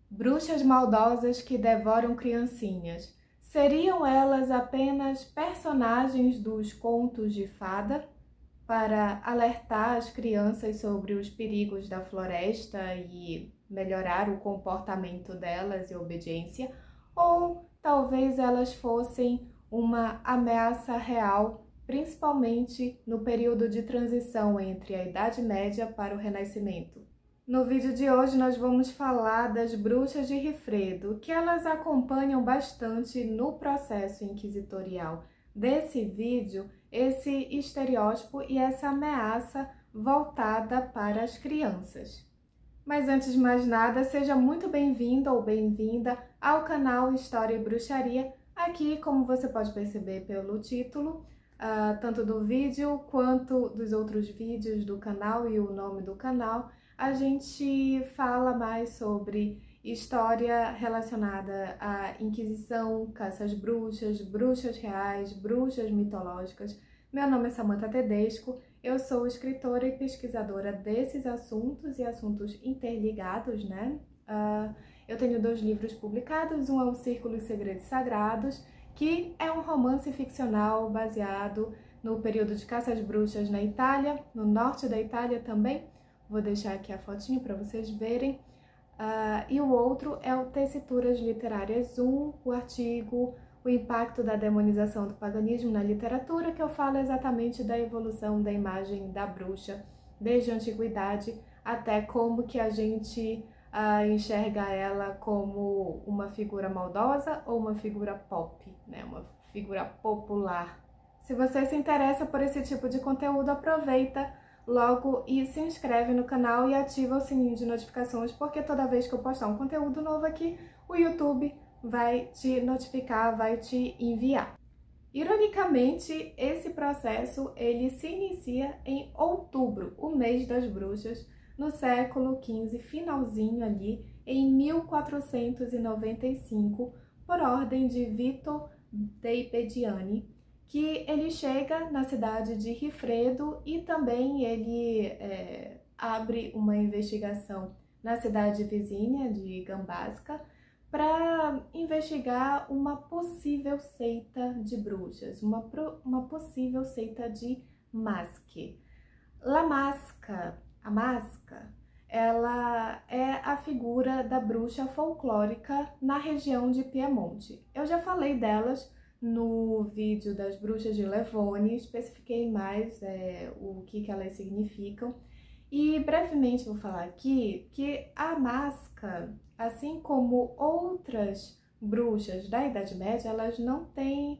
Bruxas maldosas que devoram criancinhas. Seriam elas apenas personagens dos contos de fada para alertar as crianças sobre os perigos da floresta e melhorar o comportamento delas e obediência? Ou talvez elas fossem uma ameaça real, principalmente no período de transição entre a Idade Média para o Renascimento? No vídeo de hoje nós vamos falar das bruxas de Rifredo, que elas acompanham bastante no processo inquisitorial desse vídeo, esse estereótipo e essa ameaça voltada para as crianças. Mas antes de mais nada, seja muito bem-vindo ou bem-vinda ao canal História e Bruxaria. Aqui, como você pode perceber pelo título, tanto do vídeo quanto dos outros vídeos do canal e o nome do canal, a gente fala mais sobre história relacionada à Inquisição, caça às bruxas, bruxas reais, bruxas mitológicas. Meu nome é Samantha Tedesco, eu sou escritora e pesquisadora desses assuntos e assuntos interligados, né? Eu tenho 2 livros publicados, um é o Círculo e Segredos Sagrados, que é um romance ficcional baseado no período de caça às bruxas na Itália, no norte da Itália também. Vou deixar aqui a fotinho para vocês verem. E o outro é o Tessituras Literárias 1, o artigo O Impacto da Demonização do Paganismo na Literatura, que eu falo exatamente da evolução da imagem da bruxa, desde a antiguidade até como que a gente enxerga ela como uma figura maldosa ou uma figura pop, né? Uma figura popular. Se você se interessa por esse tipo de conteúdo, aproveita logo e se inscreve no canal e ativa o sininho de notificações, porque toda vez que eu postar um conteúdo novo aqui, o YouTube vai te notificar, vai te enviar. Ironicamente, esse processo ele se inicia em outubro, o mês das bruxas, no século XV, finalzinho ali, em 1495, por ordem de Vito dei Bediani, que ele chega na cidade de Rifredo e também ele abre uma investigação na cidade vizinha de Gambasca para investigar uma possível seita de bruxas, uma possível seita de Masque. La Masca, a Masca, ela é a figura da bruxa folclórica na região de Piemonte. Eu já falei delas no vídeo das bruxas de Levone, especifiquei mais o que elas significam. E brevemente vou falar aqui que a Masca, assim como outras bruxas da Idade Média, elas não têm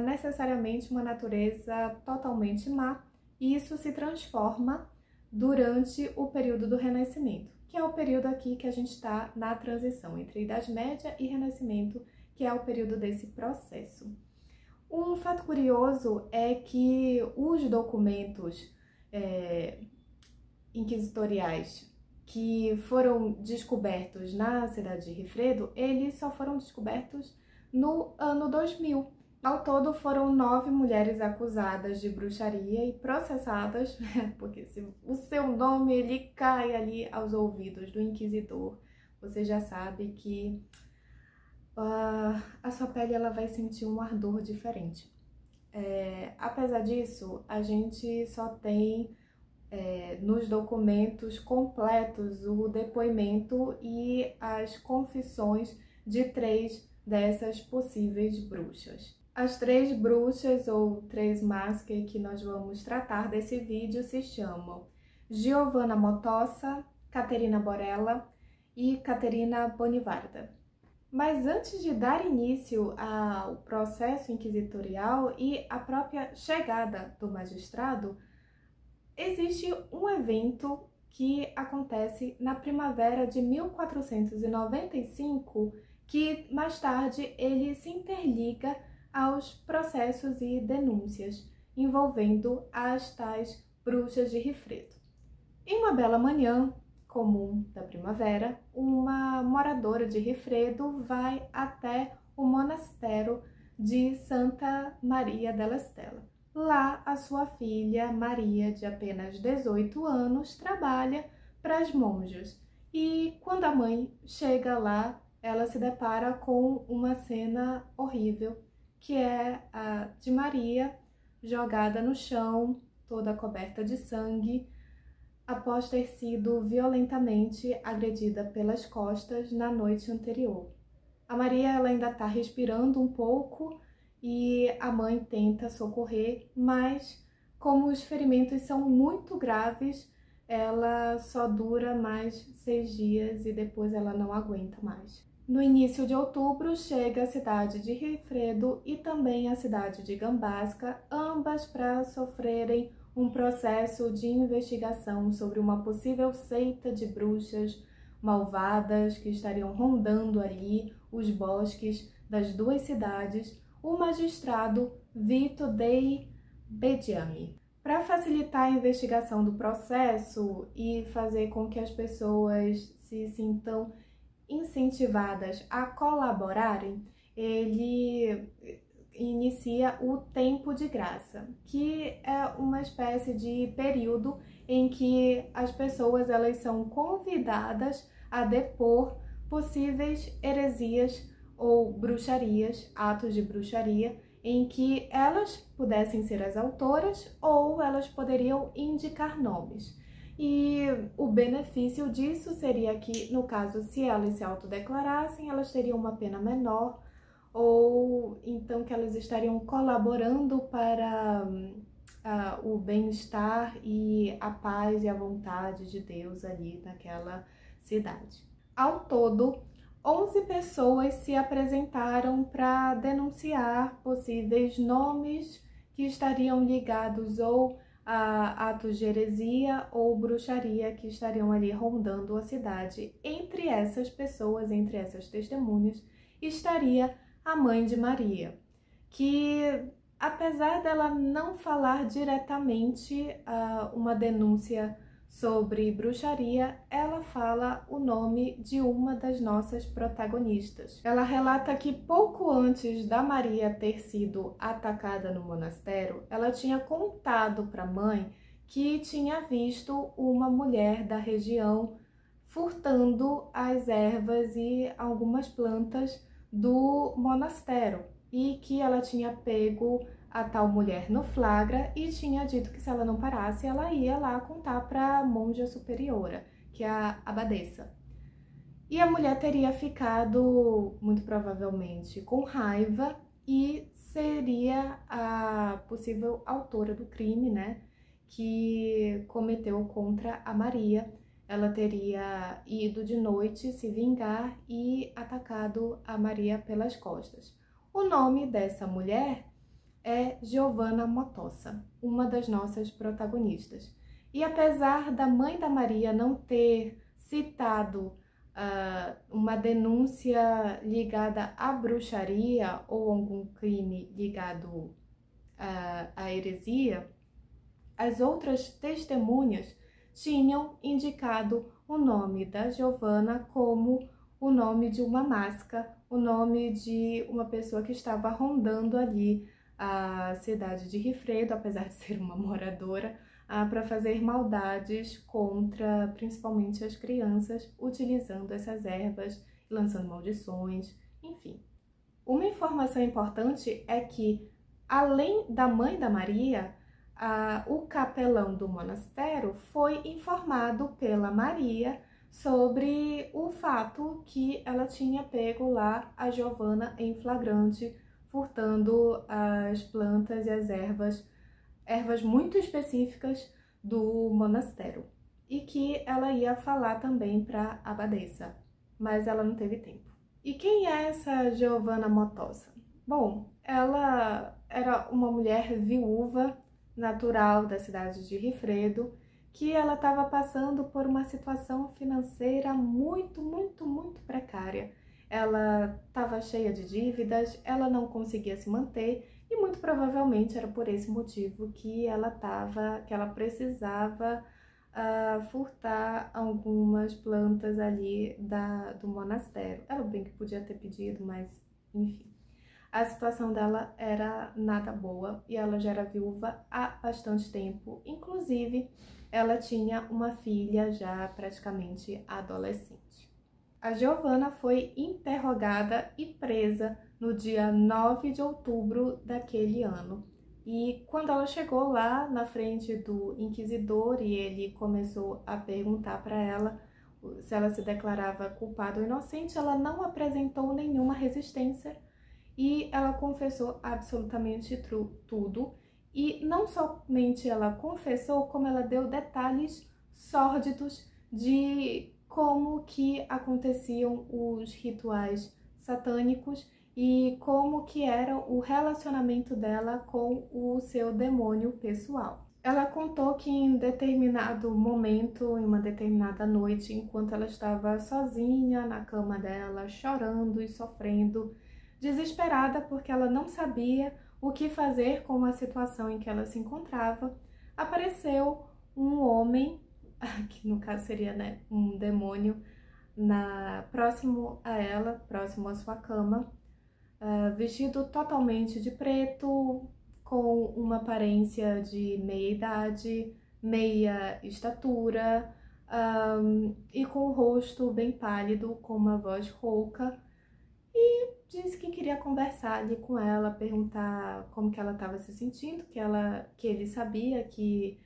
necessariamente uma natureza totalmente má, e isso se transforma durante o período do Renascimento, que é o período aqui que a gente está na transição entre Idade Média e Renascimento, que é o período desse processo. Um fato curioso é que os documentos inquisitoriais que foram descobertos na cidade de Rifredo, eles só foram descobertos no ano 2000. Ao todo foram 9 mulheres acusadas de bruxaria e processadas, porque se o seu nome ele cai ali aos ouvidos do inquisidor, você já sabe que a sua pele ela vai sentir um ardor diferente. Apesar disso, a gente só tem nos documentos completos o depoimento e as confissões de 3 dessas possíveis bruxas. As 3 bruxas ou 3 Masque que nós vamos tratar desse vídeo se chamam Giovanna Motossa, Caterina Borella e Caterina Bonivarda. Mas antes de dar início ao processo inquisitorial e a própria chegada do magistrado, existe um evento que acontece na primavera de 1495, que mais tarde ele se interliga aos processos e denúncias envolvendo as tais bruxas de Rifredo. Em uma bela manhã comum da primavera, uma moradora de Rifredo vai até o monastério de Santa Maria della Stella. Lá, a sua filha, Maria, de apenas 18 anos, trabalha para as monjas E quando a mãe chega lá, ela se depara com uma cena horrível, que é a de Maria jogada no chão, toda coberta de sangue, após ter sido violentamente agredida pelas costas na noite anterior. A Maria ela ainda está respirando um pouco e a mãe tenta socorrer, mas como os ferimentos são muito graves, ela só dura mais 6 dias e depois ela não aguenta mais. No início de outubro, chega a cidade de Rifredo e também a cidade de Gambasca, ambas para sofrerem um processo de investigação sobre uma possível seita de bruxas malvadas que estariam rondando ali os bosques das duas cidades, o magistrado Vito dei Bediami. Para facilitar a investigação do processo e fazer com que as pessoas se sintam incentivadas a colaborarem, ele inicia o tempo de graça, que é uma espécie de período em que as pessoas elas são convidadas a depor possíveis heresias ou bruxarias, atos de bruxaria, em que elas pudessem ser as autoras ou elas poderiam indicar nomes. E o benefício disso seria que, no caso, se elas se autodeclarassem, elas teriam uma pena menor, ou então que elas estariam colaborando para o bem-estar e a paz e a vontade de Deus ali naquela cidade. Ao todo, 11 pessoas se apresentaram para denunciar possíveis nomes que estariam ligados ou a atos de heresia ou bruxaria que estariam ali rondando a cidade. Entre essas pessoas, entre essas testemunhas, estaria a mãe de Maria, que apesar dela não falar diretamente uma denúncia sobre bruxaria, ela fala o nome de uma das nossas protagonistas. Ela relata que pouco antes da Maria ter sido atacada no monastério, ela tinha contado para a mãe que tinha visto uma mulher da região furtando as ervas e algumas plantas do monastério e que ela tinha pego a tal mulher no flagra e tinha dito que se ela não parasse, ela ia lá contar para a monja superiora, que é a abadesa. E a mulher teria ficado, muito provavelmente, com raiva e seria a possível autora do crime, né, que cometeu contra a Maria. Ela teria ido de noite se vingar e atacado a Maria pelas costas. O nome dessa mulher é Giovanna Motossa, uma das nossas protagonistas. E apesar da mãe da Maria não ter citado uma denúncia ligada à bruxaria ou algum crime ligado à heresia, as outras testemunhas tinham indicado o nome da Giovanna como o nome de uma masca, o nome de uma pessoa que estava rondando ali a cidade de Rifredo, apesar de ser uma moradora, para fazer maldades contra principalmente as crianças, utilizando essas ervas, lançando maldições, enfim. Uma informação importante é que, além da mãe da Maria, o capelão do monastério foi informado pela Maria sobre o fato que ela tinha pego lá a Giovanna em flagrante, furtando as plantas e as ervas muito específicas do monastério, e que ela ia falar também para a abadesa, mas ela não teve tempo. E quem é essa Giovanna Motossa? Bom, ela era uma mulher viúva, natural da cidade de Rifredo, que ela estava passando por uma situação financeira muito precária. Ela estava cheia de dívidas, ela não conseguia se manter e muito provavelmente era por esse motivo que ela precisava furtar algumas plantas ali do monastério. Ela bem que podia ter pedido, mas enfim. A situação dela era nada boa e ela já era viúva há bastante tempo. Inclusive, ela tinha uma filha já praticamente adolescente. A Giovanna foi interrogada e presa no dia 9 de outubro daquele ano. E quando ela chegou lá na frente do inquisidor e ele começou a perguntar para ela se ela se declarava culpada ou inocente, ela não apresentou nenhuma resistência e ela confessou absolutamente tudo. E não somente ela confessou, como ela deu detalhes sórdidos de como que aconteciam os rituais satânicos e como que era o relacionamento dela com o seu demônio pessoal. Ela contou que em determinado momento, em uma determinada noite, enquanto ela estava sozinha na cama dela, chorando e sofrendo, desesperada porque ela não sabia o que fazer com a situação em que ela se encontrava, apareceu um homem, que no caso seria, né, um demônio, próximo a ela, próximo à sua cama, vestido totalmente de preto, com uma aparência de meia-idade, meia estatura, e com o rosto bem pálido, com uma voz rouca, e disse que queria conversar ali com ela, perguntar como que ela estava se sentindo, que ele sabia que,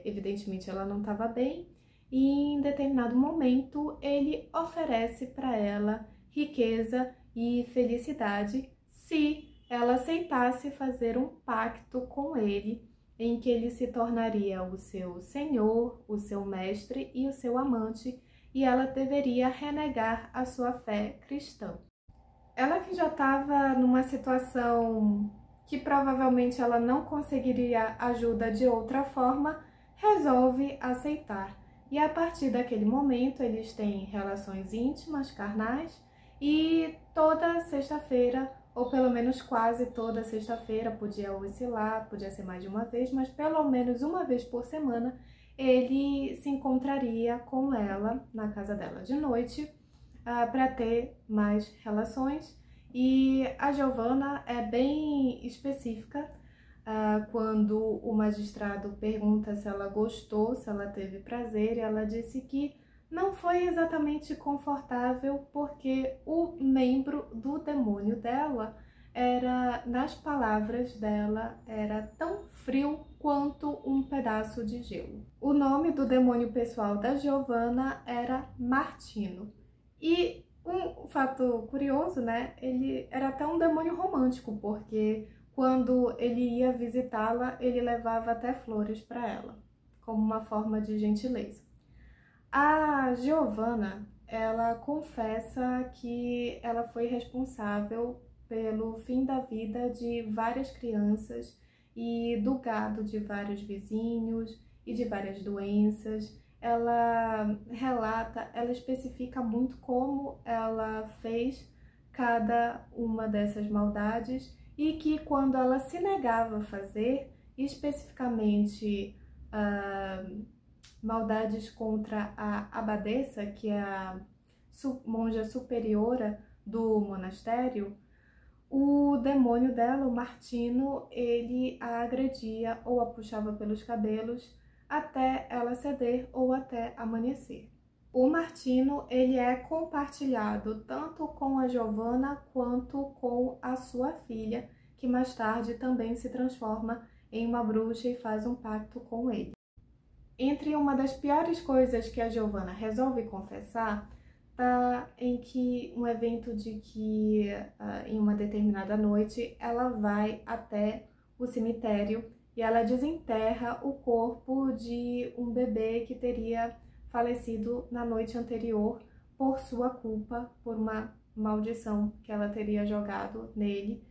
evidentemente, ela não estava bem, e em determinado momento ele oferece para ela riqueza e felicidade se ela aceitasse fazer um pacto com ele, em que ele se tornaria o seu senhor, o seu mestre e o seu amante, e ela deveria renegar a sua fé cristã. Ela que já estava numa situação que provavelmente ela não conseguiria ajuda de outra forma, resolve aceitar. E a partir daquele momento eles têm relações íntimas, carnais, e toda sexta-feira, ou pelo menos quase toda sexta-feira, podia oscilar, podia ser mais de uma vez, mas pelo menos uma vez por semana, ele se encontraria com ela na casa dela de noite, para ter mais relações. E a Giovanna é bem específica quando o magistrado pergunta se ela gostou, se ela teve prazer, e ela disse que não foi exatamente confortável porque o membro do demônio dela era, nas palavras dela, era tão frio quanto um pedaço de gelo. O nome do demônio pessoal da Giovanna era Martino. E um fato curioso, né? Ele era até um demônio romântico, porque quando ele ia visitá-la, ele levava até flores para ela, como uma forma de gentileza. A Giovanna, ela confessa que ela foi responsável pelo fim da vida de várias crianças e do gado de vários vizinhos e de várias doenças. Ela relata, ela especifica muito como ela fez cada uma dessas maldades e que quando ela se negava a fazer, especificamente maldades contra a abadesa, que é a monja superiora do monastério, o demônio dela, o Martino, ele a agredia ou a puxava pelos cabelos até ela ceder ou até amanhecer. O Martino, ele é compartilhado tanto com a Giovanna quanto com a sua filha, que mais tarde também se transforma em uma bruxa e faz um pacto com ele. Entre uma das piores coisas que a Giovanna resolve confessar, tá em que um evento de que em uma determinada noite ela vai até o cemitério e ela desenterra o corpo de um bebê que teria falecido na noite anterior por sua culpa, por uma maldição que ela teria jogado nele.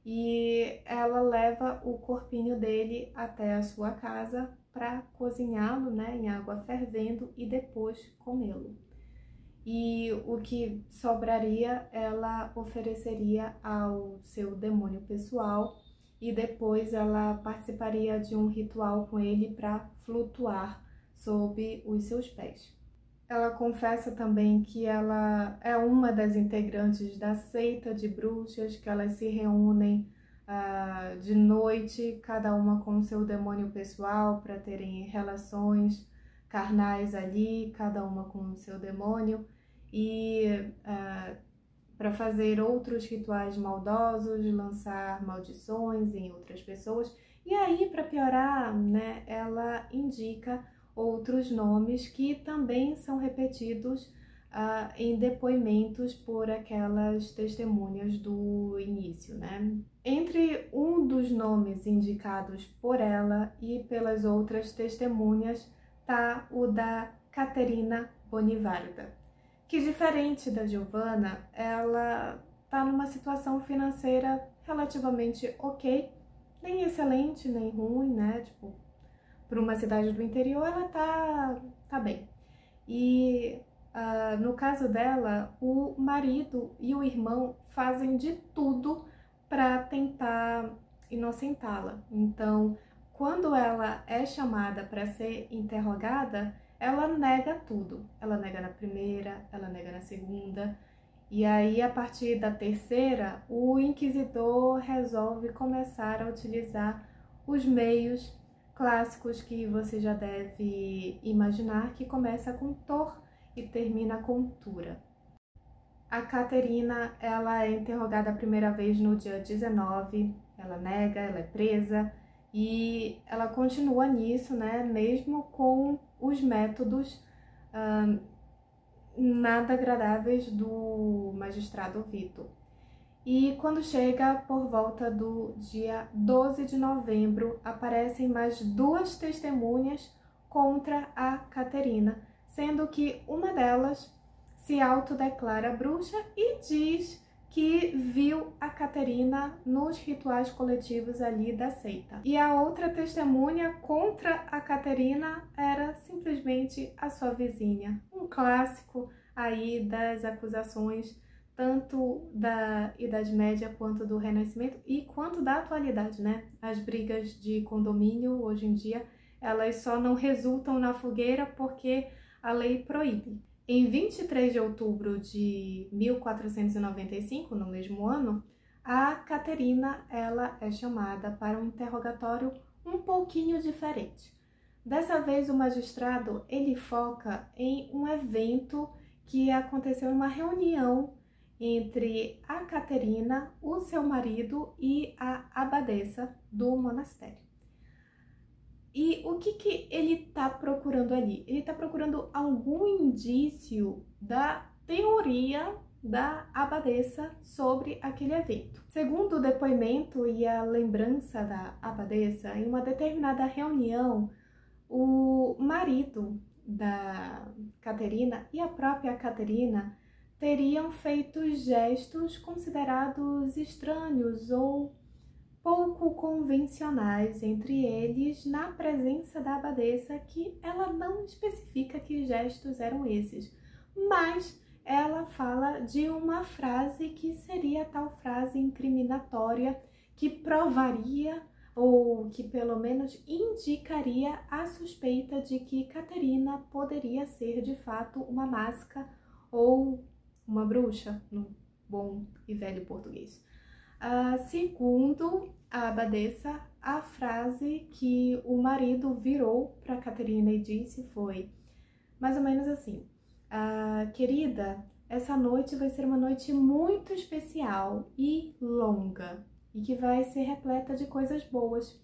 E ela leva o corpinho dele até a sua casa para cozinhá-lo, né, em água fervendo e depois comê-lo. E o que sobraria ela ofereceria ao seu demônio pessoal e depois ela participaria de um ritual com ele para flutuar sob os seus pés. Ela confessa também que ela é uma das integrantes da seita de bruxas, que elas se reúnem de noite, cada uma com o seu demônio pessoal para terem relações carnais ali, cada uma com o seu demônio, e para fazer outros rituais maldosos, lançar maldições em outras pessoas. E aí, para piorar, né, ela indica outros nomes que também são repetidos em depoimentos por aquelas testemunhas do início, né? Entre um dos nomes indicados por ela e pelas outras testemunhas tá o da Caterina Bonivarda, que, diferente da Giovanna, ela tá numa situação financeira relativamente ok, nem excelente, nem ruim, né? Tipo, para uma cidade do interior, ela tá bem. E no caso dela, o marido e o irmão fazem de tudo para tentar inocentá-la. Então, quando ela é chamada para ser interrogada, ela nega tudo. Ela nega na primeira, ela nega na segunda. E aí, a partir da terceira, o inquisidor resolve começar a utilizar os meios clássicos que você já deve imaginar, que começa com tor e termina com tura. A Caterina, ela é interrogada a primeira vez no dia 19, ela nega, ela é presa e ela continua nisso, né, mesmo com os métodos nada agradáveis do magistrado Vitor. E quando chega por volta do dia 12 de novembro, aparecem mais duas testemunhas contra a Caterina, sendo que uma delas se autodeclara bruxa e diz que viu a Caterina nos rituais coletivos ali da seita. E a outra testemunha contra a Caterina era simplesmente a sua vizinha. Um clássico aí das acusações tanto da Idade Média quanto do Renascimento e quanto da atualidade, né? As brigas de condomínio hoje em dia, elas só não resultam na fogueira porque a lei proíbe. Em 23 de outubro de 1495, no mesmo ano, a Caterina ela é chamada para um interrogatório um pouquinho diferente. Dessa vez o magistrado ele foca em um evento que aconteceu em uma reunião entre a Caterina, o seu marido e a abadesa do monastério. E o que ele está procurando ali? Ele está procurando algum indício da teoria da abadesa sobre aquele evento. Segundo o depoimento e a lembrança da abadesa, em uma determinada reunião, o marido da Caterina e a própria Caterina teriam feito gestos considerados estranhos ou pouco convencionais entre eles na presença da abadesa, que ela não especifica que gestos eram esses, mas ela fala de uma frase que seria a tal frase incriminatória que provaria ou que pelo menos indicaria a suspeita de que Caterina poderia ser de fato uma masca ou uma bruxa, no bom e velho português. Segundo a abadesa, a frase que o marido virou para Caterina e disse foi mais ou menos assim: querida, essa noite vai ser uma noite muito especial e longa e que vai ser repleta de coisas boas.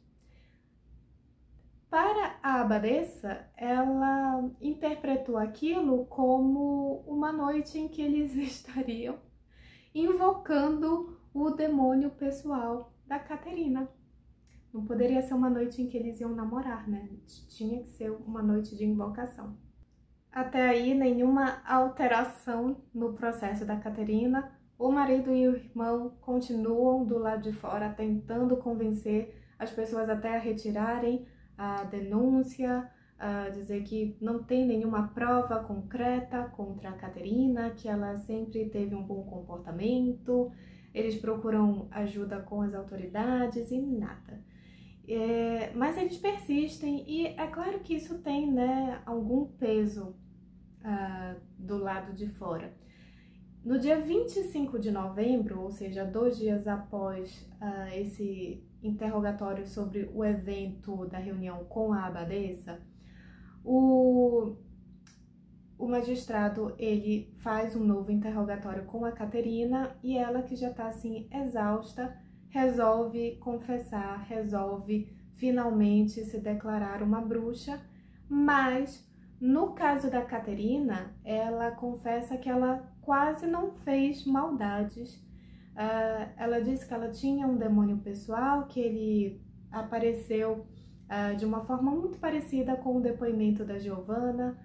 Para a abadesa, ela interpretou aquilo como uma noite em que eles estariam invocando o demônio pessoal da Caterina. Não poderia ser uma noite em que eles iam namorar, né? Tinha que ser uma noite de invocação. Até aí, nenhuma alteração no processo da Caterina. O marido e o irmão continuam do lado de fora tentando convencer as pessoas até a retirarem a denúncia, a dizer que não tem nenhuma prova concreta contra a Caterina, que ela sempre teve um bom comportamento. Eles procuram ajuda com as autoridades e nada. Mas eles persistem e é claro que isso tem, né, algum peso do lado de fora. No dia 25 de novembro, ou seja, 2 dias após esse interrogatório sobre o evento da reunião com a abadesa, o magistrado, ele faz um novo interrogatório com a Caterina e ela, que já está assim exausta, resolve confessar, resolve finalmente se declarar uma bruxa, mas no caso da Caterina, ela confessa que ela quase não fez maldades. Ela disse que ela tinha um demônio pessoal, que ele apareceu de uma forma muito parecida com o depoimento da Giovanna,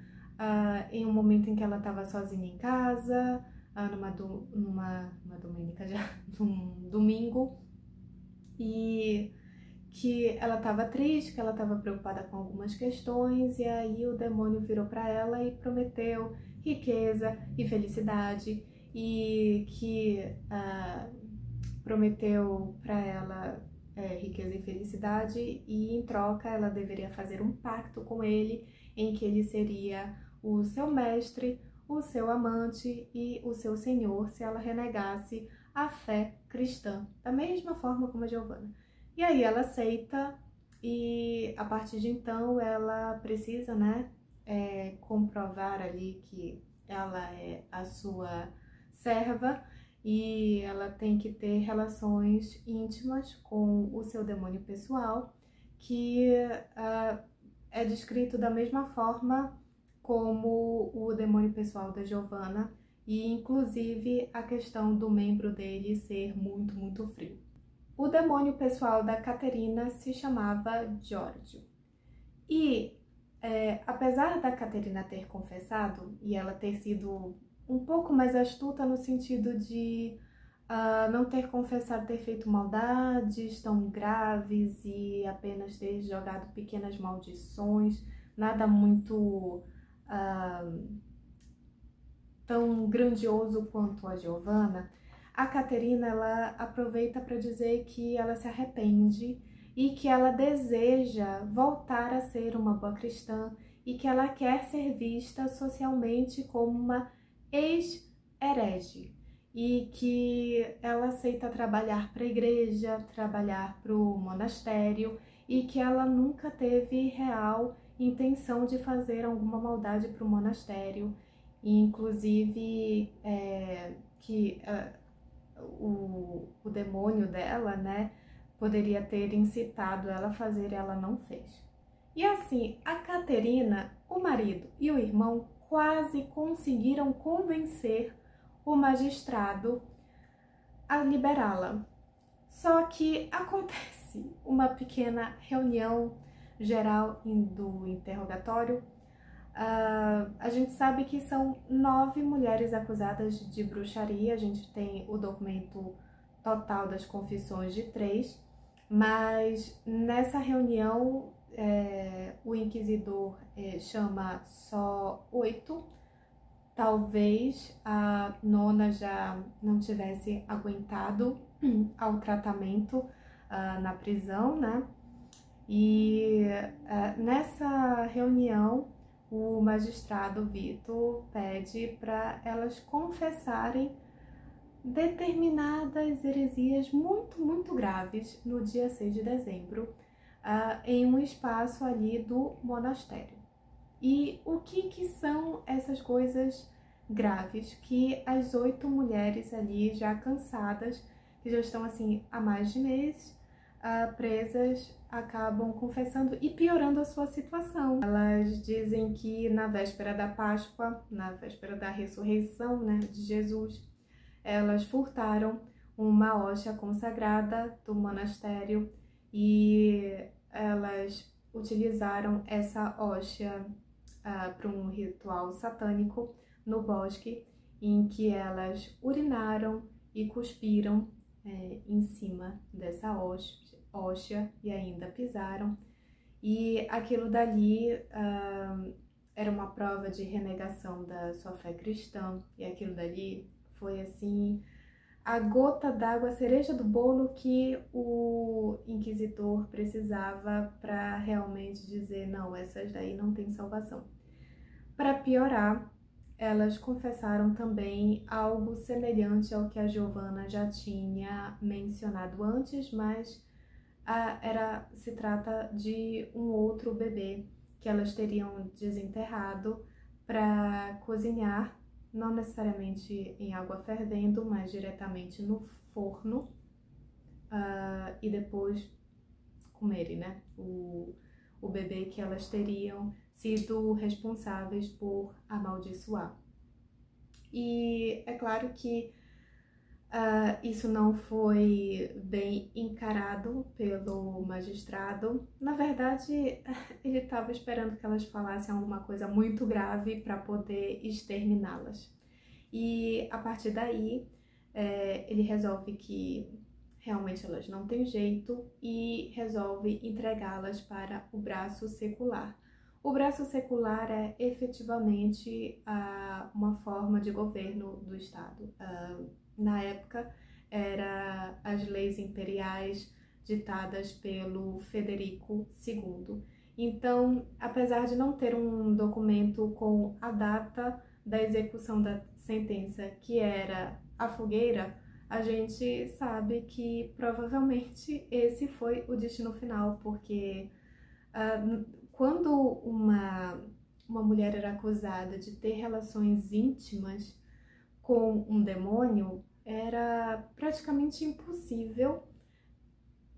em um momento em que ela estava sozinha em casa, num domingo, e que ela estava triste, que ela estava preocupada com algumas questões, e aí o demônio virou para ela e prometeu riqueza e felicidade, e que prometeu para ela riqueza e felicidade, e em troca ela deveria fazer um pacto com ele, em que ele seria o seu mestre, o seu amante e o seu senhor, se ela renegasse a fé cristã, da mesma forma como a Giovanna. E aí ela aceita, e a partir de então ela precisa, né, comprovar ali que ela é a sua serva, e ela tem que ter relações íntimas com o seu demônio pessoal, que é descrito da mesma forma como o demônio pessoal da Giovanna, e inclusive a questão do membro dele ser muito, muito frio. O demônio pessoal da Caterina se chamava Giorgio. E apesar da Caterina ter confessado e ela ter sido um pouco mais astuta no sentido de não ter confessado ter feito maldades tão graves e apenas ter jogado pequenas maldições, nada muito tão grandioso quanto a Giovanna, a Caterina, ela aproveita para dizer que ela se arrepende e que ela deseja voltar a ser uma boa cristã e que ela quer ser vista socialmente como uma ex-herege, e que ela aceita trabalhar para a igreja, trabalhar para o monastério, e que ela nunca teve real intenção de fazer alguma maldade para o monastério, e inclusive que o demônio dela, né, poderia ter incitado ela a fazer e ela não fez. E assim, a Caterina, o marido e o irmão quase conseguiram convencer o magistrado a liberá-la. Só que acontece uma pequena reunião geral do interrogatório. A gente sabe que são 9 mulheres acusadas de bruxaria. A gente tem o documento total das confissões de 3, mas nessa reunião o inquisidor chama só 8. Talvez a 9ª já não tivesse aguentado ao tratamento na prisão, né? E nessa reunião o magistrado Vitor pede para elas confessarem determinadas heresias muito, muito graves no dia 6 de dezembro, em um espaço ali do monastério. E o que são essas coisas graves que as 8 mulheres ali, já cansadas, que já estão assim há mais de mês, presas, acabam confessando e piorando a sua situação. Elas dizem que na véspera da Páscoa, na véspera da ressurreição, né, de Jesus, elas furtaram uma hóstia consagrada do monastério e elas utilizaram essa hóstia para um ritual satânico no bosque, em que elas urinaram e cuspiram em cima dessa hóstia e ainda pisaram. E aquilo dali era uma prova de renegação da sua fé cristã, e aquilo dali foi assim a gota d'água, a cereja do bolo que o inquisidor precisava para realmente dizer: não, essas daí não tem salvação. Para piorar, elas confessaram também algo semelhante ao que a Giovanna já tinha mencionado antes, mas se trata de um outro bebê que elas teriam desenterrado para cozinhar, não necessariamente em água fervendo, mas diretamente no forno, e depois comerem, né? O bebê que elas teriam sido responsáveis por amaldiçoar. E é claro que isso não foi bem encarado pelo magistrado. Na verdade, ele estava esperando que elas falassem alguma coisa muito grave para poder exterminá-las. E a partir daí, ele resolve que realmente elas não têm jeito e resolve entregá-las para o braço secular. O braço secular é efetivamente uma forma de governo do Estado. Na época, eram as leis imperiais ditadas pelo Frederico II. Então, apesar de não ter um documento com a data da execução da sentença, que era a fogueira, a gente sabe que provavelmente esse foi o destino final, porque quando uma mulher era acusada de ter relações íntimas com um demônio, era praticamente impossível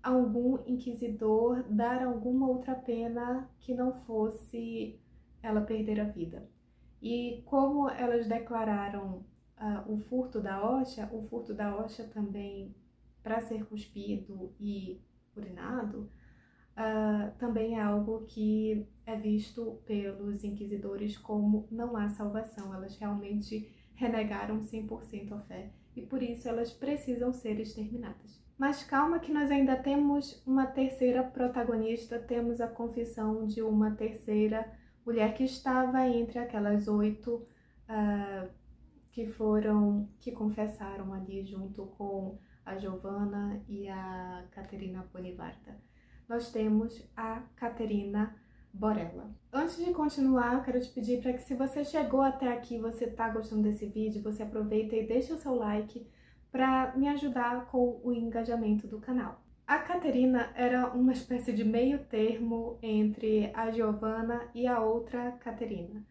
algum inquisidor dar alguma outra pena que não fosse ela perder a vida. E como elas declararam o furto da hoxa também, para ser cuspido e urinado, também é algo que é visto pelos inquisidores como não há salvação. Elas realmente renegaram 100% a fé e por isso elas precisam ser exterminadas. Mas calma que nós ainda temos uma terceira protagonista, temos a confissão de uma terceira mulher que estava entre aquelas 8 que confessaram ali junto com a Giovanna e a Caterina Bonivarta. Nós temos a Caterina Borella. Antes de continuar, eu quero te pedir para que, se você chegou até aqui, você está gostando desse vídeo, você aproveita e deixa o seu like para me ajudar com o engajamento do canal. A Caterina era uma espécie de meio termo entre a Giovanna e a outra Caterina.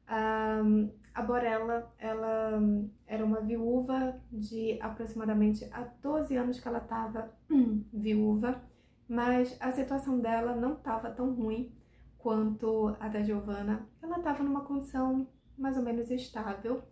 A Borella, ela era uma viúva de aproximadamente há 12 anos que ela estava viúva, mas a situação dela não estava tão ruim quanto a da Giovanna. Ela estava numa condição mais ou menos estável,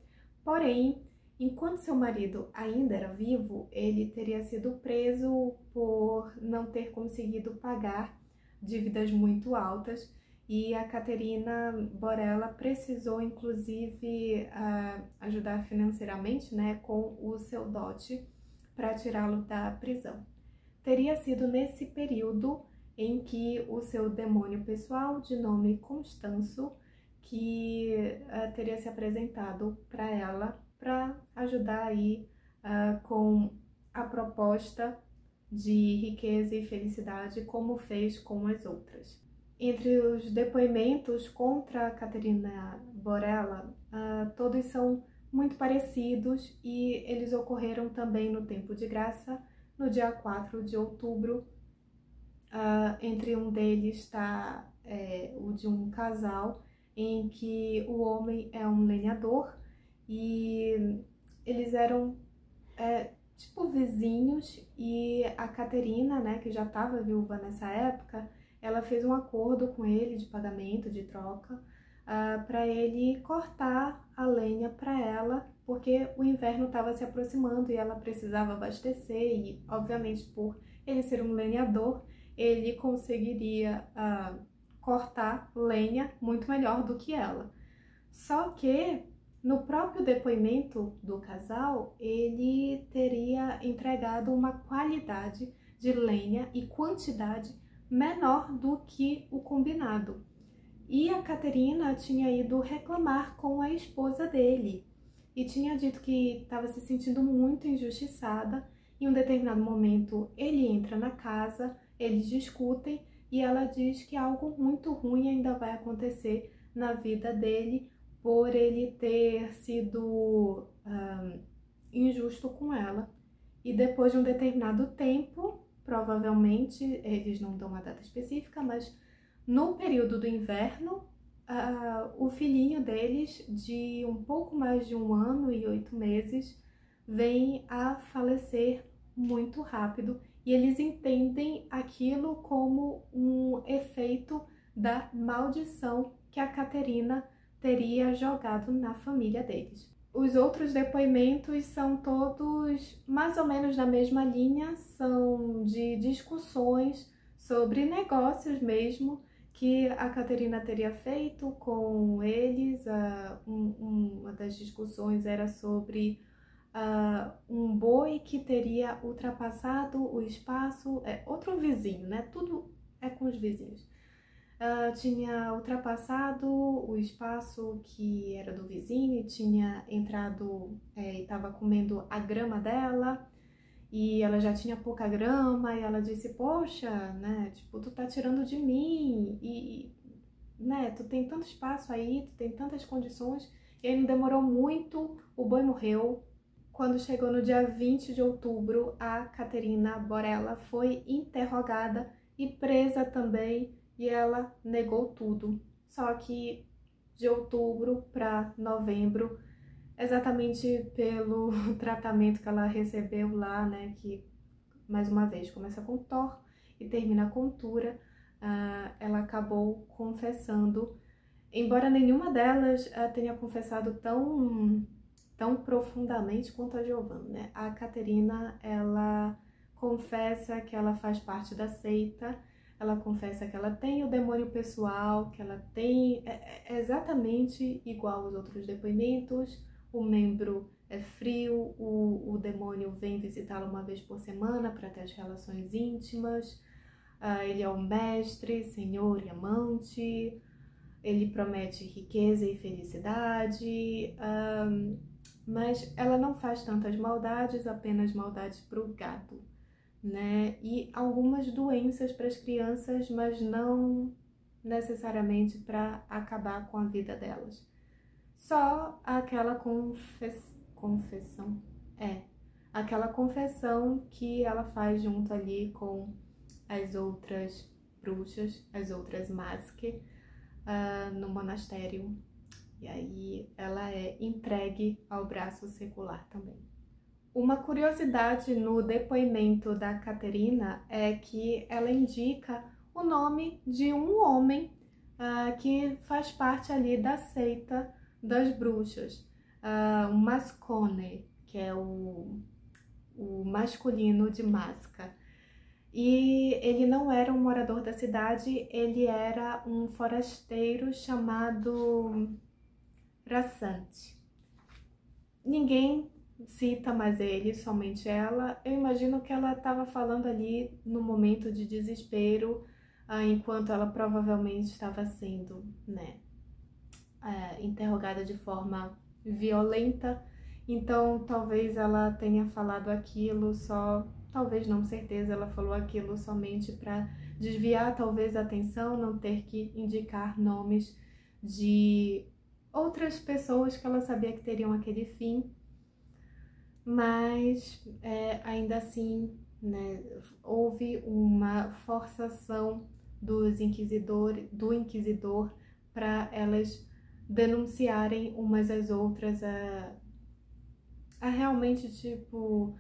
porém, enquanto seu marido ainda era vivo, ele teria sido preso por não ter conseguido pagar dívidas muito altas e a Caterina Borella precisou, inclusive, ajudar financeiramente, né, com o seu dote para tirá-lo da prisão. Teria sido nesse período em que o seu demônio pessoal, de nome Constanço, que teria se apresentado para ela para ajudar aí com a proposta de riqueza e felicidade, como fez com as outras. Entre os depoimentos contra a Caterina Borella, todos são muito parecidos e eles ocorreram também no tempo de graça, no dia 4 de outubro. Entre um deles está o de um casal em que o homem é um lenhador e eles eram tipo vizinhos, e a Caterina, né, que já estava viúva nessa época, ela fez um acordo com ele de pagamento, de troca, para ele cortar a lenha para ela, porque o inverno estava se aproximando e ela precisava abastecer e, obviamente, por ele ser um lenhador, ele conseguiria cortar lenha muito melhor do que ela. Só que no próprio depoimento do casal, ele teria entregado uma qualidade de lenha e quantidade menor do que o combinado. E a Caterina tinha ido reclamar com a esposa dele e tinha dito que estava se sentindo muito injustiçada. Em um determinado momento, ele entra na casa, eles discutem e ela diz que algo muito ruim ainda vai acontecer na vida dele, por ele ter sido injusto com ela. E depois de um determinado tempo, provavelmente, eles não dão uma data específica, mas no período do inverno, o filhinho deles, de um pouco mais de 1 ano e 8 meses, vem a falecer muito rápido, e eles entendem aquilo como um efeito da maldição que a Caterina teria jogado na família deles. Os outros depoimentos são todos mais ou menos na mesma linha, são de discussões sobre negócios mesmo, que a Caterina teria feito com eles. Uma das discussões era sobre um boi que teria ultrapassado o espaço, outro vizinho, né? Tudo é com os vizinhos. Tinha ultrapassado o espaço que era do vizinho e tinha entrado e estava comendo a grama dela, e ela já tinha pouca grama, e ela disse, poxa, né, tipo, tu tá tirando de mim, e né, tu tem tanto espaço aí, tu tem tantas condições, e aí não demorou muito, o boi morreu. Quando chegou no dia 20 de outubro, a Caterina Borella foi interrogada e presa também, e ela negou tudo. Só que de outubro para novembro, exatamente pelo tratamento que ela recebeu lá, né, que mais uma vez começa com Thor e termina com Tura, ela acabou confessando, embora nenhuma delas tenha confessado tão profundamente quanto a Giovanna, né? A Caterina, ela confessa que ela faz parte da seita, ela confessa que ela tem o demônio pessoal, que ela tem exatamente igual aos outros depoimentos. O membro é frio, o demônio vem visitá-la uma vez por semana para ter as relações íntimas. Ele é o mestre, senhor e amante. Ele promete riqueza e felicidade, mas ela não faz tantas maldades, apenas maldades para o gado, né? E algumas doenças para as crianças, mas não necessariamente para acabar com a vida delas. Só aquela confissão, aquela confissão que ela faz junto ali com as outras bruxas, as outras Maske, no monastério. E aí ela é entregue ao braço secular também. Uma curiosidade no depoimento da Caterina é que ela indica o nome de um homem que faz parte ali da seita das bruxas, o Mascone, que é o masculino de Masca. E ele não era um morador da cidade, ele era um forasteiro chamado Rassante. Ninguém cita mais ele, somente ela. Eu imagino que ela estava falando ali no momento de desespero, enquanto ela provavelmente estava sendo, né, interrogada de forma violenta. Então talvez ela tenha falado aquilo só, talvez não, certeza, ela falou aquilo somente para desviar talvez a atenção, não ter que indicar nomes de outras pessoas que ela sabia que teriam aquele fim. Mas ainda assim, né, houve uma forçação do inquisidor para elas denunciarem umas às outras, a realmente, tipo,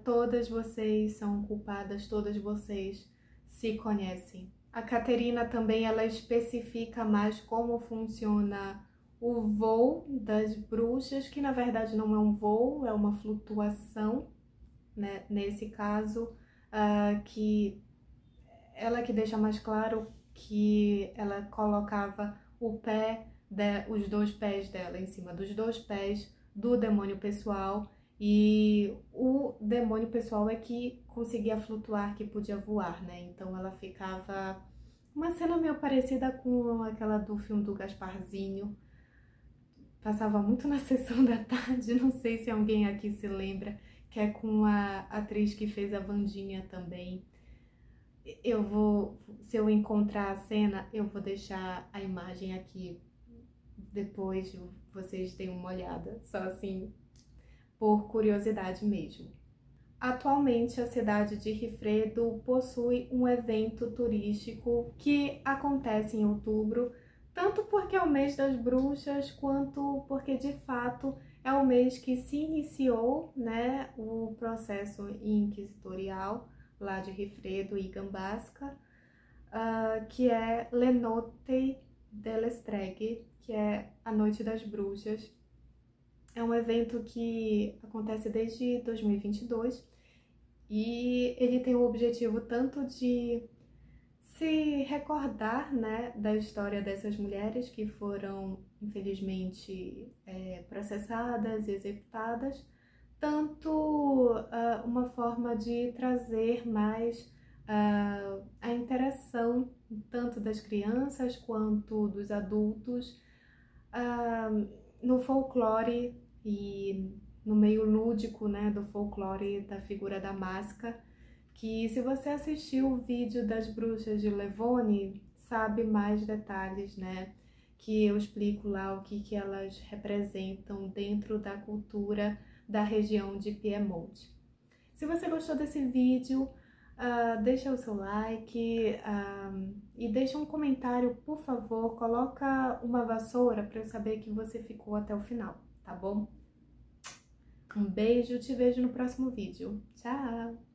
todas vocês são culpadas, todas vocês se conhecem. A Caterina também, ela especifica mais como funciona o voo das bruxas, que na verdade não é um voo, é uma flutuação, né? Nesse caso, que ela que deixa mais claro que ela colocava os 2 pés dela em cima dos 2 pés do demônio pessoal, e o demônio pessoal é que conseguia flutuar, que podia voar, né? Então ela ficava uma cena meio parecida com aquela do filme do Gasparzinho. Passava muito na sessão da tarde, não sei se alguém aqui se lembra, que é com a atriz que fez a Wandinha também. Se eu encontrar a cena, eu vou deixar a imagem aqui depois, vocês deem uma olhada, só assim, por curiosidade mesmo. Atualmente, a cidade de Rifredo possui um evento turístico que acontece em outubro, tanto porque é o mês das bruxas, quanto porque, de fato, é o mês que se iniciou, né, o processo inquisitorial lá de Rifredo e Gambasca, que é Le Notte delle Streghe, que é a Noite das Bruxas. É um evento que acontece desde 2022 e ele tem o objetivo tanto de se recordar, né, da história dessas mulheres que foram, infelizmente, processadas e executadas, tanto uma forma de trazer mais a interação tanto das crianças quanto dos adultos no folclore e no meio lúdico, né, do folclore da figura da Masca, que se você assistiu o vídeo das bruxas de Levone, sabe mais detalhes, né, que eu explico lá o que elas representam dentro da cultura da região de Piemonte. Se você gostou desse vídeo, deixa o seu like e deixa um comentário, por favor. Coloca uma vassoura para eu saber que você ficou até o final, tá bom? Um beijo, te vejo no próximo vídeo. Tchau!